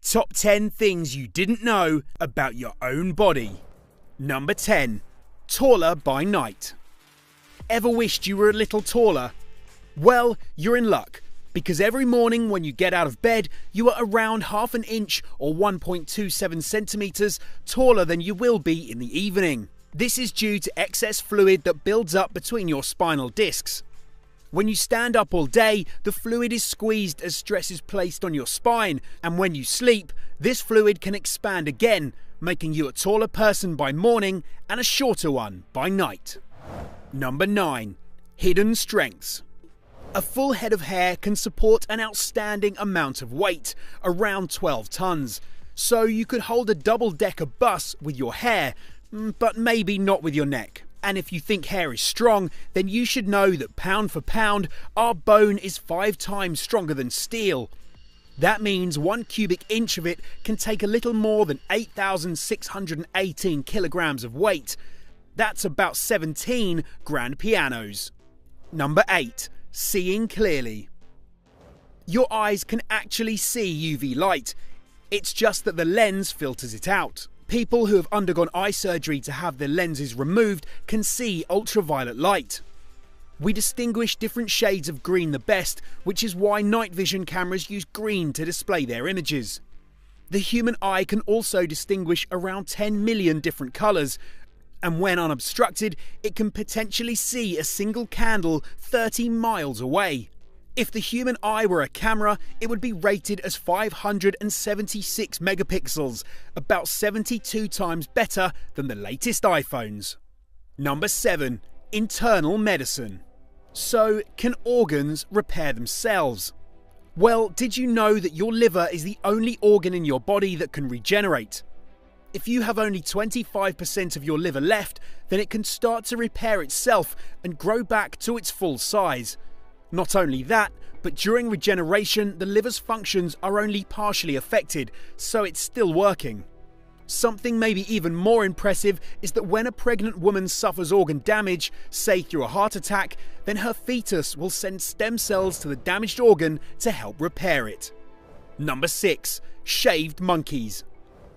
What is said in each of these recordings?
Top 10 things you didn't know about your own body. Number 10. Taller by night. Ever wished you were a little taller? Well, you're in luck, because every morning when you get out of bed, you are around half an inch or 1.27 centimeters taller than you will be in the evening. This is due to excess fluid that builds up between your spinal discs. When you stand up all day, the fluid is squeezed as stress is placed on your spine, and when you sleep, this fluid can expand again, making you a taller person by morning and a shorter one by night. Number 9. Hidden strengths. A full head of hair can support an outstanding amount of weight, around 12 tons. So you could hold a double-decker bus with your hair, but maybe not with your neck. And if you think hair is strong, then you should know that pound for pound, our bone is 5 times stronger than steel. That means 1 cubic inch of it can take a little more than 8,618 kilograms of weight. That's about 17 grand pianos. Number 8. Seeing clearly. Your eyes can actually see UV light. It's just that the lens filters it out. People who have undergone eye surgery to have their lenses removed can see ultraviolet light. We distinguish different shades of green the best, which is why night vision cameras use green to display their images. The human eye can also distinguish around 10 million different colours, and when unobstructed, it can potentially see a single candle 30 miles away. If the human eye were a camera, it would be rated as 576 megapixels, about 72 times better than the latest iPhones. Number 7. Internal medicine. So, can organs repair themselves? Well, did you know that your liver is the only organ in your body that can regenerate? If you have only 25% of your liver left, then it can start to repair itself and grow back to its full size. Not only that, but during regeneration, the liver's functions are only partially affected, so it's still working. Something maybe even more impressive is that when a pregnant woman suffers organ damage, say through a heart attack, then her fetus will send stem cells to the damaged organ to help repair it. Number 6. Shaved monkeys.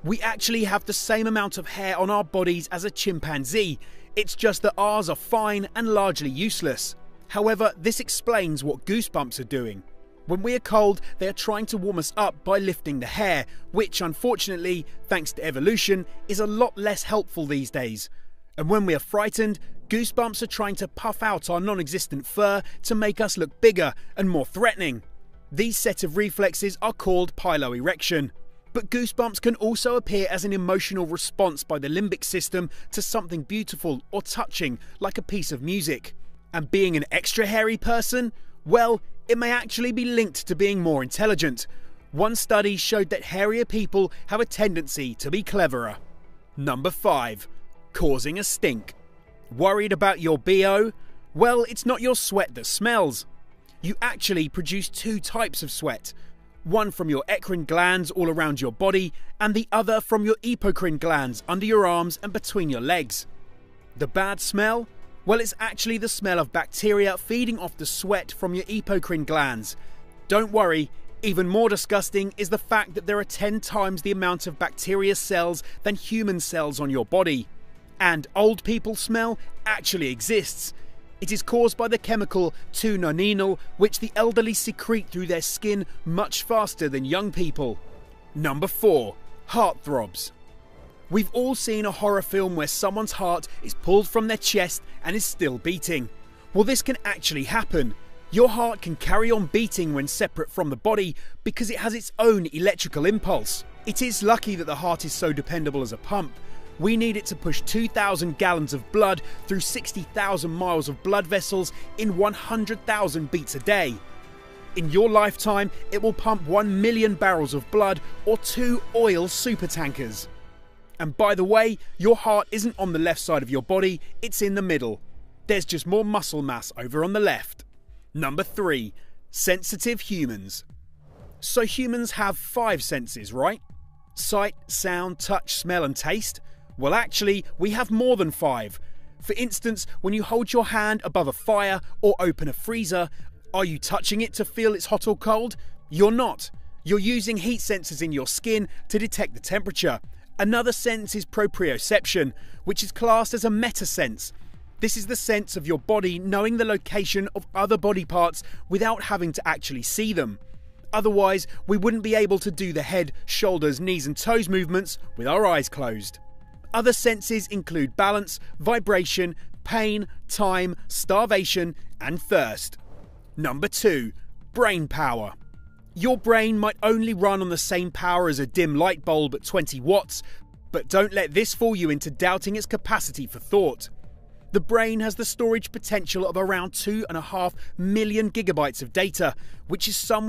We actually have the same amount of hair on our bodies as a chimpanzee, it's just that ours are fine and largely useless. However, this explains what goosebumps are doing. When we are cold, they are trying to warm us up by lifting the hair, which unfortunately, thanks to evolution, is a lot less helpful these days. And when we are frightened, goosebumps are trying to puff out our non-existent fur to make us look bigger and more threatening. These set of reflexes are called piloerection. But goosebumps can also appear as an emotional response by the limbic system to something beautiful or touching, like a piece of music. And being an extra hairy person? Well, it may actually be linked to being more intelligent. One study showed that hairier people have a tendency to be cleverer. Number 5. Causing a stink. Worried about your BO? Well, it's not your sweat that smells. You actually produce 2 types of sweat. One from your eccrine glands all around your body, and the other from your epocrine glands under your arms and between your legs. The bad smell? Well, it's actually the smell of bacteria feeding off the sweat from your epocrine glands. Don't worry, even more disgusting is the fact that there are 10 times the amount of bacteria cells than human cells on your body. And old people smell actually exists. It is caused by the chemical 2-nonenal, which the elderly secrete through their skin much faster than young people. Number 4. Heartthrobs. We've all seen a horror film where someone's heart is pulled from their chest and is still beating. Well, this can actually happen. Your heart can carry on beating when separate from the body because it has its own electrical impulse. It is lucky that the heart is so dependable as a pump. We need it to push 2,000 gallons of blood through 60,000 miles of blood vessels in 100,000 beats a day. In your lifetime, it will pump 1 million barrels of blood or 2 oil supertankers. And by the way, your heart isn't on the left side of your body, it's in the middle. There's just more muscle mass over on the left. Number 3. Sensitive humans. So humans have 5 senses, right? Sight, sound, touch, smell and taste? Well, actually, we have more than 5. For instance, when you hold your hand above a fire or open a freezer, are you touching it to feel it's hot or cold? You're not. You're using heat sensors in your skin to detect the temperature. Another sense is proprioception, which is classed as a meta-sense. This is the sense of your body knowing the location of other body parts without having to actually see them. Otherwise, we wouldn't be able to do the head, shoulders, knees and toes movements with our eyes closed. Other senses include balance, vibration, pain, time, starvation and thirst. Number 2. Brain power. Your brain might only run on the same power as a dim light bulb at 20 watts, but don't let this fool you into doubting its capacity for thought. The brain has the storage potential of around 2.5 million gigabytes of data, which is somewhere